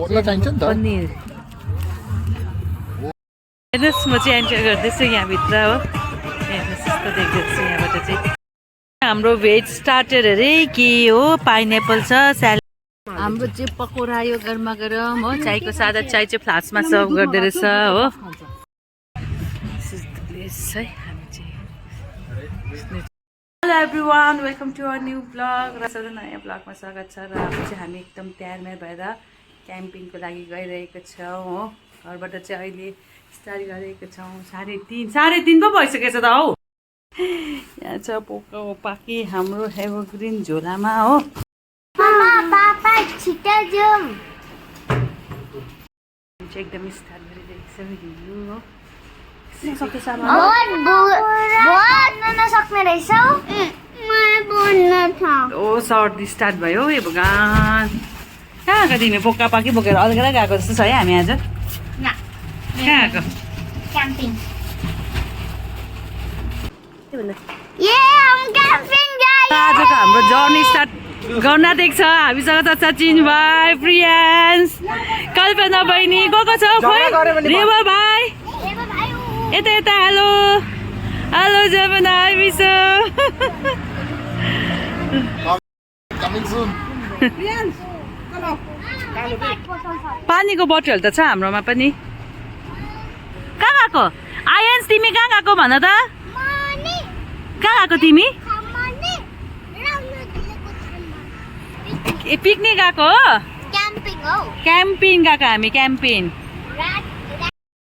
पनिर हेर्नुहोस् म चाहिँ एन्टर गर्दैछु यहाँभित्र हो हेर्नुहोस् कस्तो देख्दैछु यहाँबाट चाहिँ हाम्रो भेज स्टार्टर अरे के हो पाइनएप्पल छ स्यालेड हाम्रो चाहिँ पकौडा यो गरमा गरम हो चायको सादा चाय चाहिँ फ्लास्कमा सर्भ गर्दै रहेछ हो hello everyone welcome to our new blog र सधैँ नयाँ ब्लगमा स्वागत छ र अब चाहिँ हामी एकदम तयार भएर क्याम्पिङको लागि गइरहेको छौँ हो घरबाट चाहिँ अहिले स्टार्ट गरेको छौँ 3:30 पो भइसकेछ त हौ यहाँ छ पोका पाकी हाम्रो एभरग्रिन झोलामा हो एकदम स्टार्ट गरिरहेको छ हिँड्नु हो सर्दी स्टार्ट भयो ए भगवान कहाँ गएको तिमी पोका पाकी बोकेर अलगै गएको जस्तो छ है हामी आज कहाँ गएको आजको हाम्रो जर्नी स्टार्ट गर्न आँटेको छ हामीसँग त सचिन भाइ प्रियान्स कल्पना बहिनी को छ खोइ रेवा भाइ यता यता हेलो हेलो जमुना मिसो पानीको बोतल त छ हाम्रोमा पनि कहाँ गएको आयन्स तिमी कहाँ गएको भन त कहाँ गएको तिमी ए पिकनिक गएको हो क्याम्पिङ गएको हामी क्याम्पिङ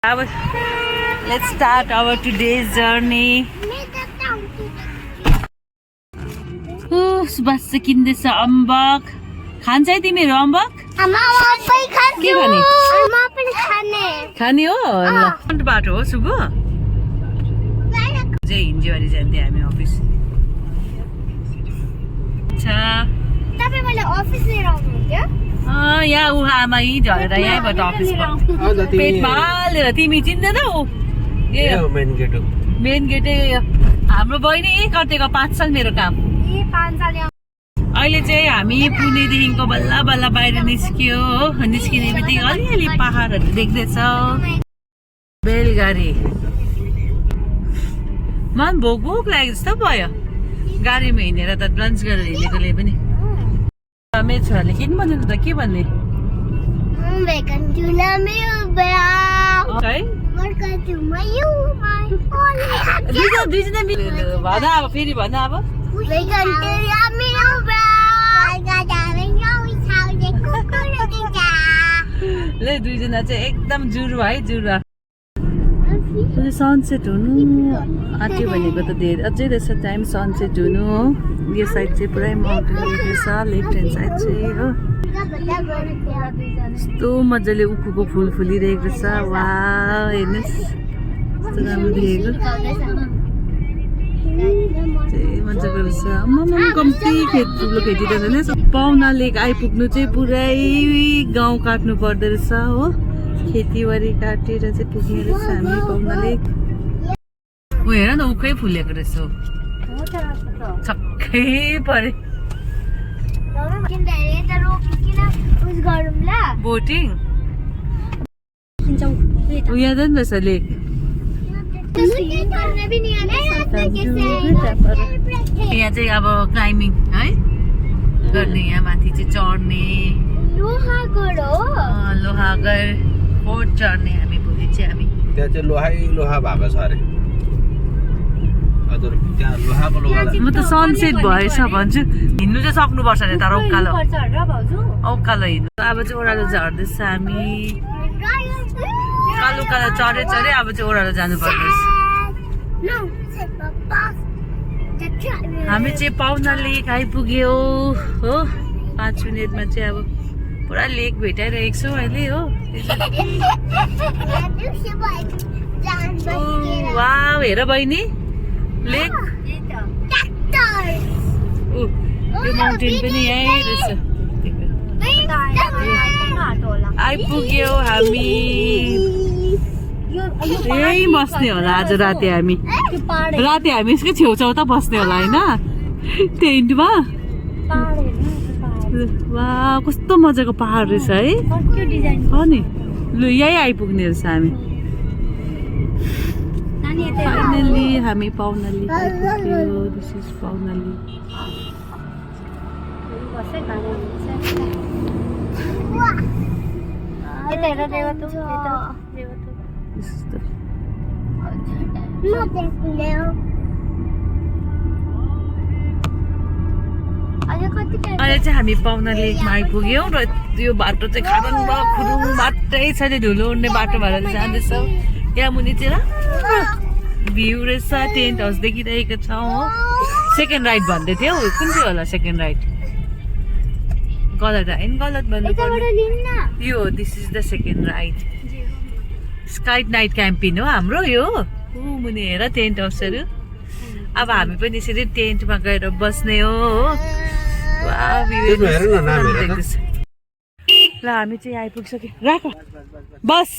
अब let's start our today's journey Subash चाहिँ किन्दैछ अम्बक खान्छ है तिमीहरू अम्बक के खाने हो ल बाटो हो सुगु चाहिँ हिन्जीवारी जान्थ्यो हामी अफिस यहाँ उहाँ आमा यहीँ झरेर यहीँबाट अफिस पेटमा हालेर तिमी चिन्दैनौ मेन गेटै हाम्रो बहिनी कटेको 5 साल मेरो काम अहिले चाहिँ हामी पुणेदेखिको बल्ल बल्ल बाहिर निस्कियो हो निस्किने बित्तिकै अलिअलि पहाडहरू देख्दैछौ बेलगाडी मन भोक लाग्यो जस्तो भयो गाडीमा हिँडेर त लन्च गरेर हिँडेकोले पनि मेरो छोराले किन भन्नु त के भन्ने भन अब फेरि भन अब ल दुईजना चाहिँ एकदम जुरुवा है जुरुवा सनसेट हुनु आँट्यो भनेको त धेरै अझै रहेछ टाइम सनसेट हुनु हो यो साइड चाहिँ पुरै माउन्टेन रहेछ लेफ्ट ह्यान्ड साइड चाहिँ हो यस्तो मजाले उखुको फुल फुलिरहेको रहेछ वा हेर्नुहोस् कस्तो राम्रो देखेको मजाको रहेछ कम्ती ठुलो खेती त छैन पाउना लेक आइपुग्नु चाहिँ पुरै गाउँ काट्नु पर्दो रहेछ हो खेतीबारी काटेर चाहिँ पुग्ने रहेछ हामी पाउना लेक ऊ हेर न उखै फुलेको रहेछ छक्कै परे बोटिङ याद रहेछ लेक यहाँ चाहिँ अब क्लाइम्बिङ है गर्ने यहाँ माथि चाहिँ चढ्ने लोहागढ फोर्ट चढ्ने हामी भोलि चाहिँ हामी त्यहाँ चाहिँ लोहा भएको छ अरे म त सनसेट भएछ भन्छु हिँड्नु चाहिँ सक्नुपर्छ अरे तर उकालो हिँड्नु अब चाहिँ ओह्रालो झर्दैछ हामी उकालो चढे अब चाहिँ ओह्रालो जानु पर्दैछ हामी चाहिँ पाउना लेक आइपुग्यो हो 5 मिनटमा चाहिँ अब पुरा लेक भेटाइरहेको छौँ अहिले हो वाउ हेर बहिनी लेक यो माउन्टेन पनि यहीँ रहेछ आइपुग्यो हामी यही बस्ने होला आज राति हामी यसकै छेउछाउ त बस्ने होला होइन टेन्टमा वा कस्तो मजाको पहाड रहेछ है हो नि लु यही आइपुग्ने रहेछ हामी फाइनली हामी पाउना लेक आइपुग्यो दिस इज पाउना लेक अहिले चाहिँ हामी पाउना लेकमा आइपुग्यौँ र यो बाटो चाहिँ खाडन खुरुङ मात्रै छ नि धुलो उड्ने बाटो भएर जाँदैछौँ यहाँ मुनि चाहिँ राम्रो भ्यू रहेछ टेन्ट हाउस देखिरहेको छ हो सेकेन्ड राइड भन्दै थियो कुन चाहिँ होला सेकेन्ड राइड गलत होइन गलत भन्नु यो this is the second ride sky night camping हो हाम्रो यो मुनि हेर टेन्ट हाउसहरू अब हामी पनि यसरी टेन्टमा गएर बस्ने हो ल हामी चाहिँ आइपुगिसक्यो राख बस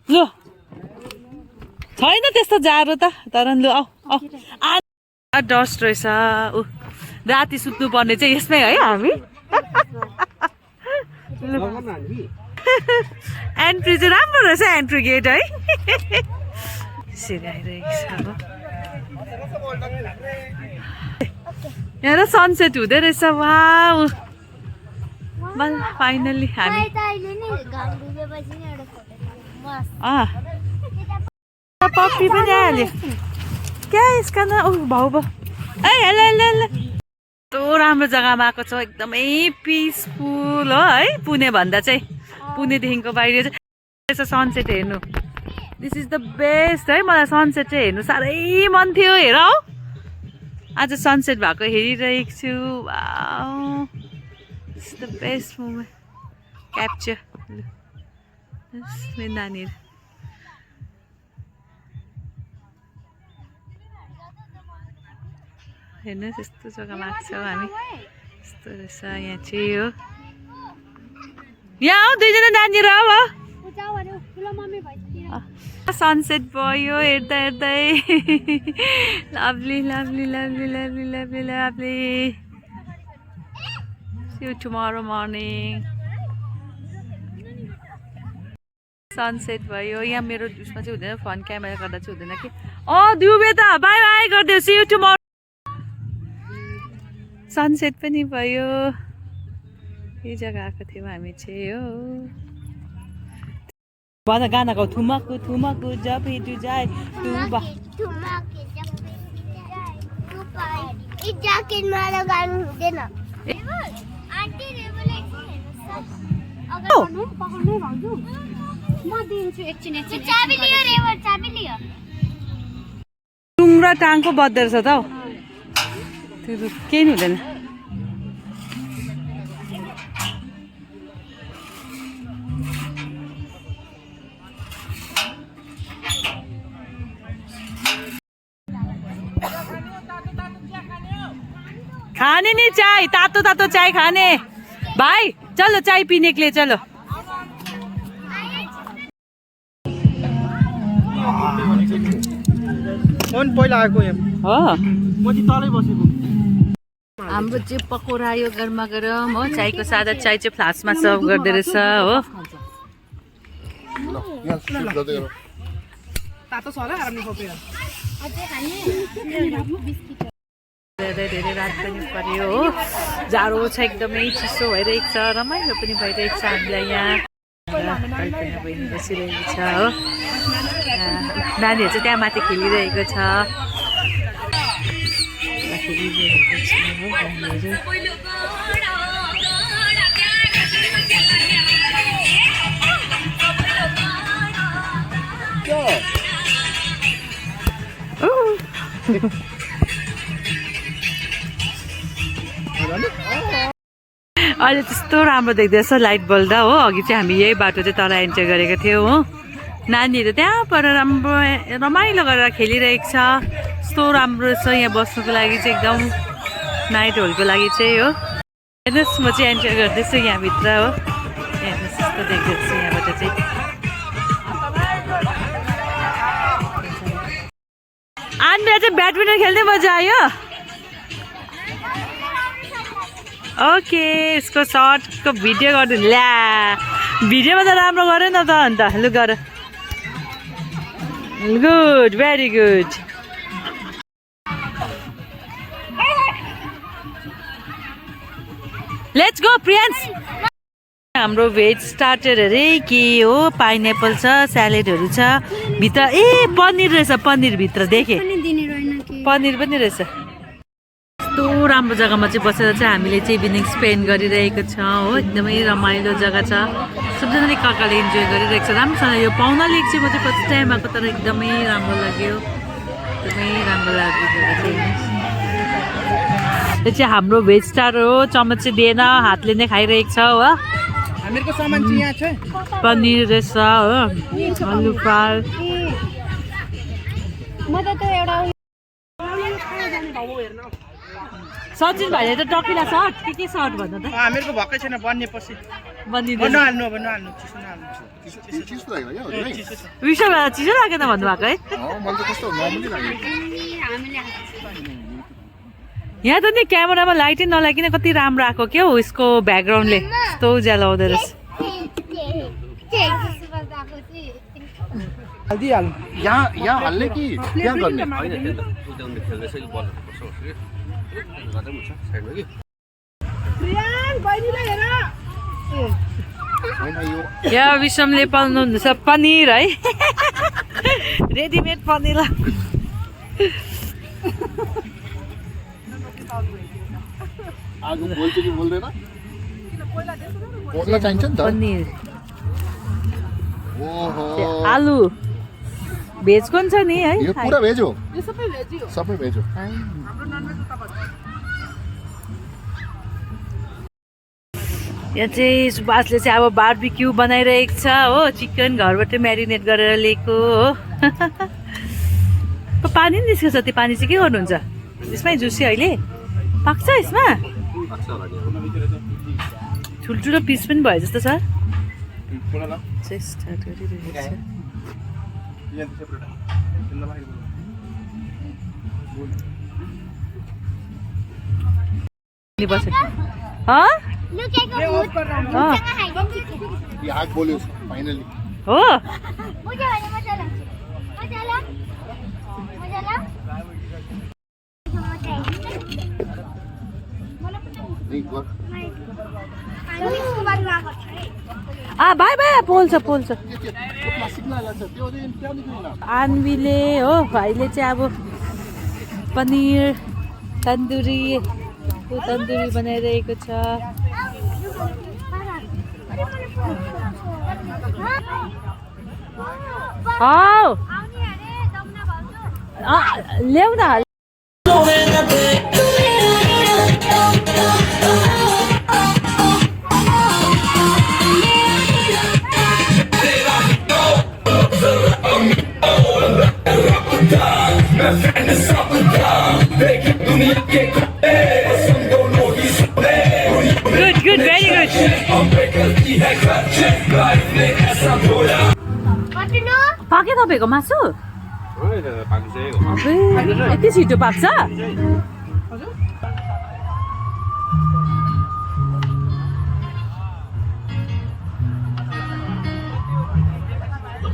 ल छैन त्यस्तो जाडो त तर लु आऊ डस्ट रहेछ ऊ राति सुत्नु पर्ने चाहिँ यसमै है हामी एन्ट्री चाहिँ राम्रो रहेछ एन्ट्री गेट है यसरी आइरहेको छ यहाँ सनसेट हुँदै रहेछ वाउ फाइनली हामी पप्पी पनि आइहाल्यो क्या यसका न भाउ भयो ए यस्तो राम्रो जग्गामा आएको छ एकदमै पिसफुल हो है पुणे भन्दा चाहिँ पुणेदेखिको बाहिर चाहिँ सनसेट हेर्नु दिस इज द बेस्ट है मलाई सनसेट चाहिँ हेर्नु साह्रै मन थियो हेर हौ आज सनसेट भएको हेरिरहेको छु wow this is the best moment capture मेरो नानीहरू हेर्नुहोस् यस्तो जग्गामा आएको छौँ हामी यस्तो रहेछ यहाँ चाहिँ हो यहाँ हौ दुईजना नानीहरू अब सनसेट भयो हेर्दा हेर्दै lovely lovely lovely lovely lovely lovely see you tomorrow morning sunset भयो यहाँ मेरो उसमा चाहिँ हुँदैन फोन क्यामेरा गर्दा चाहिँ हुँदैन कि दुबे त बाई बाई गरिदियो सी यू टुमरो सनसेट पनि भयो यही जग्गा आएको थियौँ हामी चाहिँ हो भन गाना गाउँ थुमाकु थुमाकु जब हिँडु जाए तुबा टुङ्ग्रा टाङको बद्दो रहेछ त हौ त्यो केही हुँदैन खाने नि चाय तातो तातो चाय खाने भाइ चलो चाय पीने के लिए चलो पहिला आएको यहाँ हो म चाहिँ तलै बसेको हाम्रो चाहिँ पकौडा यो गरमा गरम हो चायको सादा चाय चाहिँ फ्लास्कमा सर्भ गर्दै रहेछ हो तातो छ होला आरामले खोपेर धेरै धेरै रात पनि पर्यो हो जाडो छ एकदमै चिसो भइरहेको छ रमाइलो पनि भइरहेको छ हामीलाई यहाँ कल्पना बहिनी बसिरहेको छ हो नानीहरू चाहिँ त्यहाँ माथि खेलिरहेको छ अहिले त्यस्तो राम्रो देख्दैछ लाइट बल्दा हो अघि चाहिँ हामी यही बाटो चाहिँ तल एन्टर गरेको थियौँ हो नानीहरू त्यहाँ पर राम्रो रमाइलो गरेर खेलिरहेको छ यस्तो राम्रो छ यहाँ बस्नुको लागि चाहिँ एकदम नाइट होलको लागि चाहिँ हो हेर्नुहोस् म चाहिँ एन्टर गर्दैछु यहाँभित्र हो हेर्नुहोस् यस्तो देख्दैछु यहाँबाट चाहिँ आज चाहिँ ब्याडमिन्टन खेल्दै मजा आयो ओके यसको सर्टको भिडियो गर्नु ल्या भिडियोमा त राम्रो गरे न त अन्त लु गर good very good let's go प्रियन्स हाम्रो भेज स्टार्टर अरे के हो पाइनएप्पल छ स्यालेडहरू छ भित्र ए पनिर रहेछ पनिर भित्र देखेँ पनिर पनि रहेछ यस्तो राम्रो जग्गामा चाहिँ बसेर चाहिँ हामीले चाहिँ इभिनिङ स्पेन्ड गरिरहेको छौँ हो एकदमै रमाइलो जग्गा छ सबजनाले काकाले इन्जोय गरिरहेको छ राम्रोसँग यो पाउना लेक चाहिँ म चाहिँ फर्स्ट टाइम आएको तर एकदमै राम्रो लाग्यो एकदमै राम्रो लाग्यो जग्गा चाहिँ यो चाहिँ हाम्रो भेज स्टार हो चम्मच चाहिँ दिएन हातले नै खाइरहेको छ हो हामीहरूको सामान चाहिँ यहाँ छ पनिर रहेछ हो आलु फ्राई सचिन भाइले त टकिला सर्ट के सर्ट भन्नु त हामीहरूको भएकै छैन बनिएपछि बनिँदैन नहाल्नु अब नहाल्नु चिसो विश्व चिसो लागेन भन्नुभएको है यहाँ त नि क्यामेरामा लाइटै नलागिकन कति राम्रो आएको क्या हो यसको ब्याकग्राउन्डले यस्तो उज्यालो आउँदो रहेछ यहाँ हाल्ने कि यहाँ गर्ने यहाँ विषमले पाउनुहुँदैछ पनिर है रेडिमेड पनिर आज बोल्छ कि बोल्दैन बोल्न चाहिन्छ नि त पनिर ओहो आलु भेज कोन छ नि है यो पुरा भेज हो यो सबै भेज हो सबै भेज हो हाम्रो ननभेज यहाँ चाहिँ सुभाषले चाहिँ अब बार्बिक्यू बनाइरहेको छ हो चिकन घरबाट म्यारिनेट गरेर ल्याएको हो पानी नि निस्केछ त्यो पानी चाहिँ के गर्नुहुन्छ यसमै जुसी अहिले पाक्छ यसमा ठुल्ठुलो पिस पनि भयो जस्तो छ स्टार्ट गरिरहेको छ आग बोल्यो फाइनली हो बाई बाई पोल्छ पोल्छ आन्वीले हो भाइले चाहिँ अब पनिर तन्दुरी बनाइरहेको छ ल्याउ न Good, very good. पाक्यो तपाईँको मासु यति छिटो पाक्छ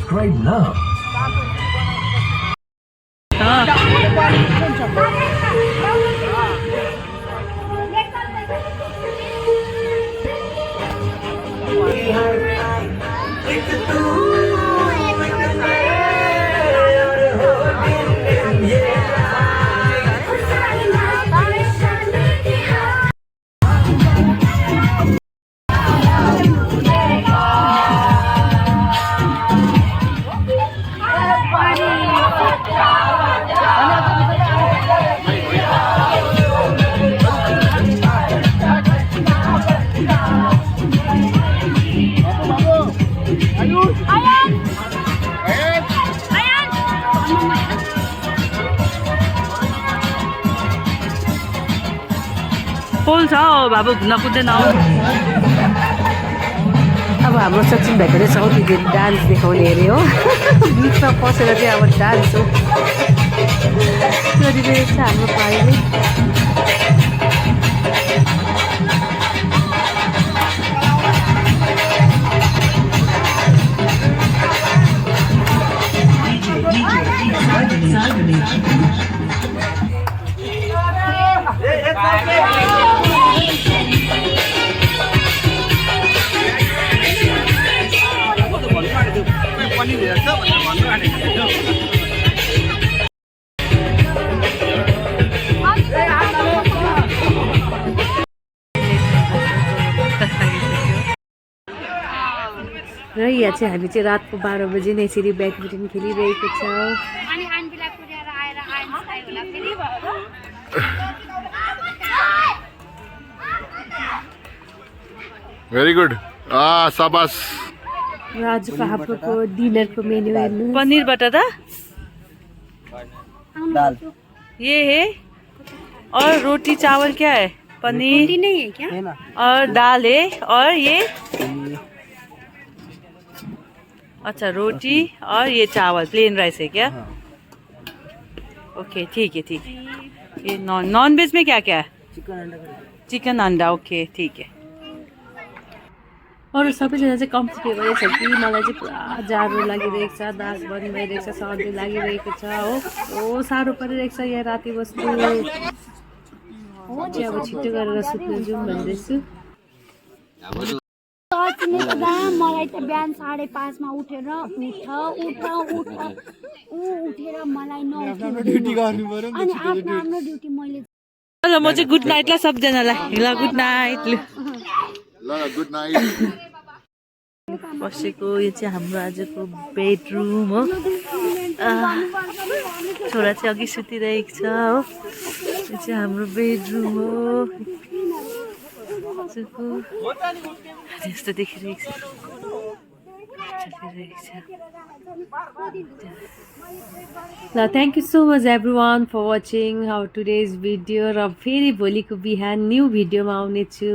Straighten up. पोल छ हो बाबु नकुद्दैन हो अब हाम्रो सचिन भाइको चाहिँ साउथ इन्डियन डान्स देखाउने अरे हो बिचमा पसेर चाहिँ अब डान्स हो गरिरहेको छ हाम्रो भाइले र यहाँ चाहिँ हामी चाहिँ रातको 12 बजे नै यसरी ब्याडमिन्टन खेलिरहेको छौँ। अनि आन्टीलाई कुरेर आएर आइन्सलाई होला फेरि भयो। भेरी गुड शाबाश। र आजको हाम्रोको डिनरको मेन्यू हेर्नु। पनिर बटर दाल ये है और रोटी चावल क्या है? पनीर नहीं है क्या? है ना। और दाल है और ये अच्छा रोटी और ये चावल प्लेन राइस है क्या? ओके ठीक है ठीक है। ये नॉन वेज में क्या क्या है? चिकन अंडा ओके ठीक है। अरू सबैजना चाहिँ कम्फर्टेबलै छ कि मलाई चाहिँ पुरा जाडो लागिरहेको छ, दाग बन्द भइरहेको छ, सर्दी लागिरहेको छ हो साह्रो परिरहेको छ यहाँ राति बस्नु। चाहिँ अब छिटो गरेर सुत्नु जाउँ भन्दैछु। मलाई त बिहान 5:30 मा उठेर उठेर मलाई ड्युटी गर्नु पर्यो अनि आफ्नो ड्युटी मैले। ल म चाहिँ गुड नाइट ल सबजनालाई। ल गुड नाइट। ल गुड नाइट। बसेको यो चाहिँ हाम्रो आजको बेडरुम हो। छोरा चाहिँ अघि सुतिरहेको छ हो। यो चाहिँ हाम्रो बेडरुम हो। यस्तो देखिरहेको छ। ल thank you so much everyone for watching our today's video. र फेरि भोलिको बिहान न्यू भिडियोमा आउनेछु।